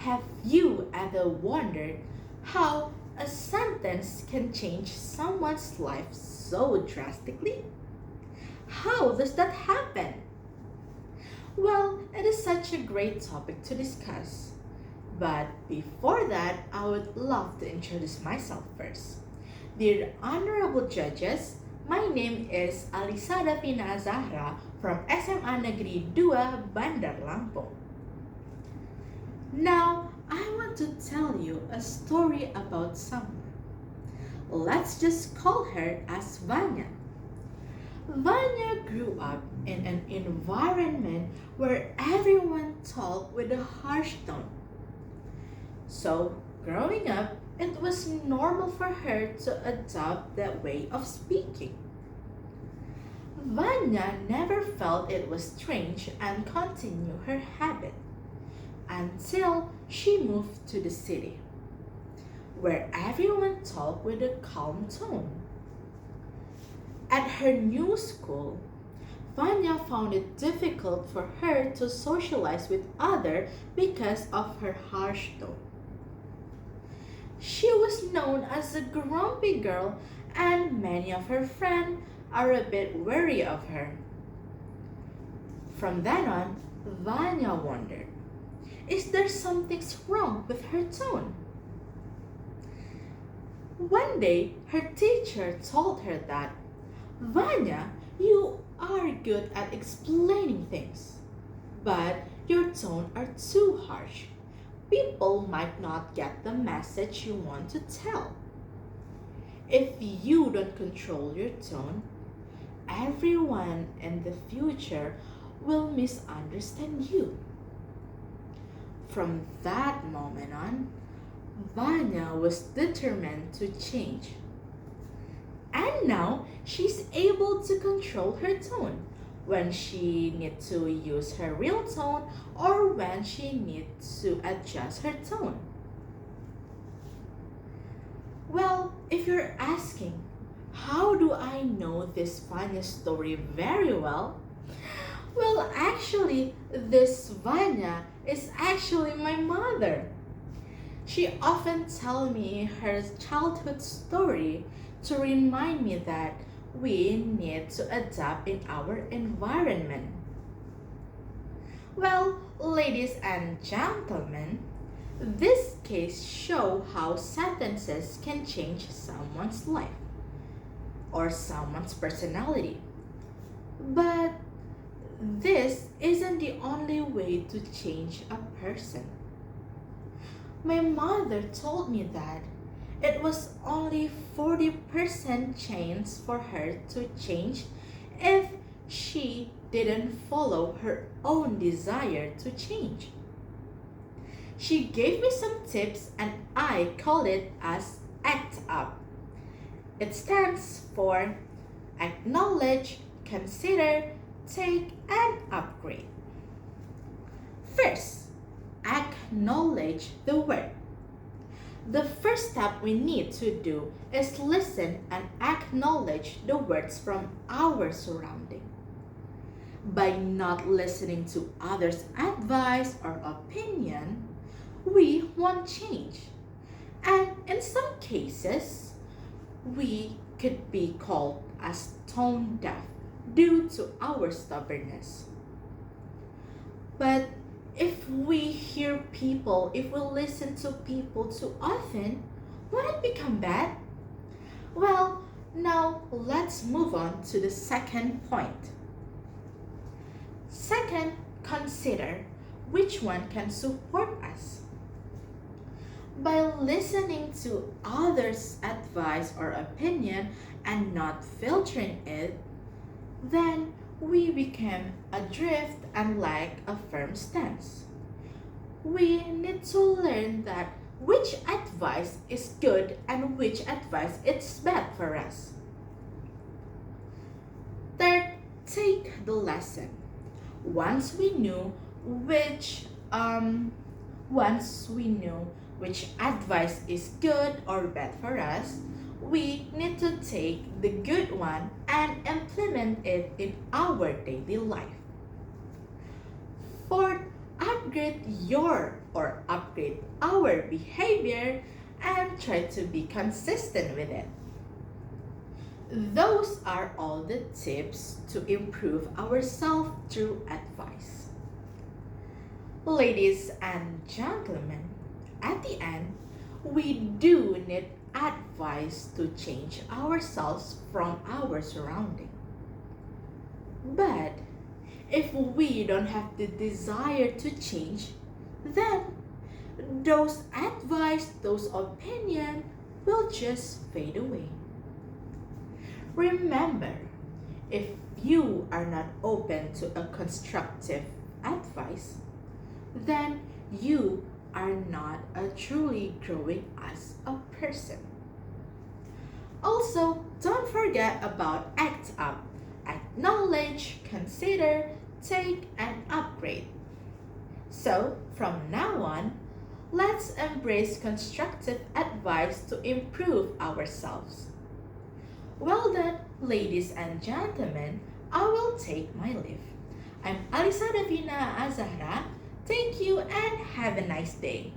Have you ever wondered how a sentence can change someone's life so drastically? How does that happen? Well, it is such a great topic to discuss. But before that, I would love to introduce myself first. Dear honorable judges, my name is Alyssa Davina from SMA Negeri 2 Bandar Lampung. Now, I want to tell you a story about someone. Let's just call her as Vanya. Vanya grew up in an environment where everyone talked with a harsh tone. So, growing up, it was normal for her to adopt that way of speaking. Vanya never felt it was strange and continued her habit until she moved to the city, where everyone talked with a calm tone. At her new school, Vanya found it difficult for her to socialize with others because of her harsh tone. She was known as a grumpy girl, and many of her friends are a bit wary of her. From then on, Vanya wondered, is there something wrong with her tone? One day, her teacher told her that, Vanya, you are good at explaining things, but your tone are too harsh. People might not get the message you want to tell. If you don't control your tone, everyone in the future will misunderstand you. From that moment on, Vanya was determined to change. And now she's able to control her tone when she needs to use her real tone or when she needs to adjust her tone. Well, if you're asking, how do I know this Vanya story very well? Well, actually, this Vanya is actually my mother. She often tells me her childhood story to remind me that we need to adapt in our environment. Well, ladies and gentlemen, this case shows how sentences can change someone's life or someone's personality. But this isn't the only way to change a person. My mother told me that it was only 40% chance for her to change if she didn't follow her own desire to change. She gave me some tips and I call it as ACT UP. It stands for acknowledge, consider, take, and upgrade. First, acknowledge the word. The first step we need to do is listen and acknowledge the words from our surrounding. By not listening to others' advice or opinion, we won't change. And in some cases, we could be called as tone deaf due to our stubbornness. But if we listen to people too often, won't it become bad? Well, now let's move on to the second point. Second, consider which one can support us. By listening to others' advice or opinion and not filtering it, then we become adrift and lack a firm stance. We need to learn that which advice is good and which advice is bad for us. Third, take the lesson. Once we knew which advice is good or bad for us, we need to take the good one and implement it in our daily life. Fourth, upgrade your or upgrade our behavior and try to be consistent with it. Those are all the tips to improve ourselves through advice. Ladies and gentlemen, at the end, we do need advice to change ourselves from our surrounding. But if we don't have the desire to change, then those advice, those opinion will just fade away. Remember, if you are not open to a constructive advice, then you are not a truly growing as a person. Also, don't forget about ACT UP. Acknowledge, consider, take, and upgrade. So, from now on, let's embrace constructive advice to improve ourselves. Well then, ladies and gentlemen, I will take my leave. I'm Alyssa Davina Azahra. Thank you and have a nice day.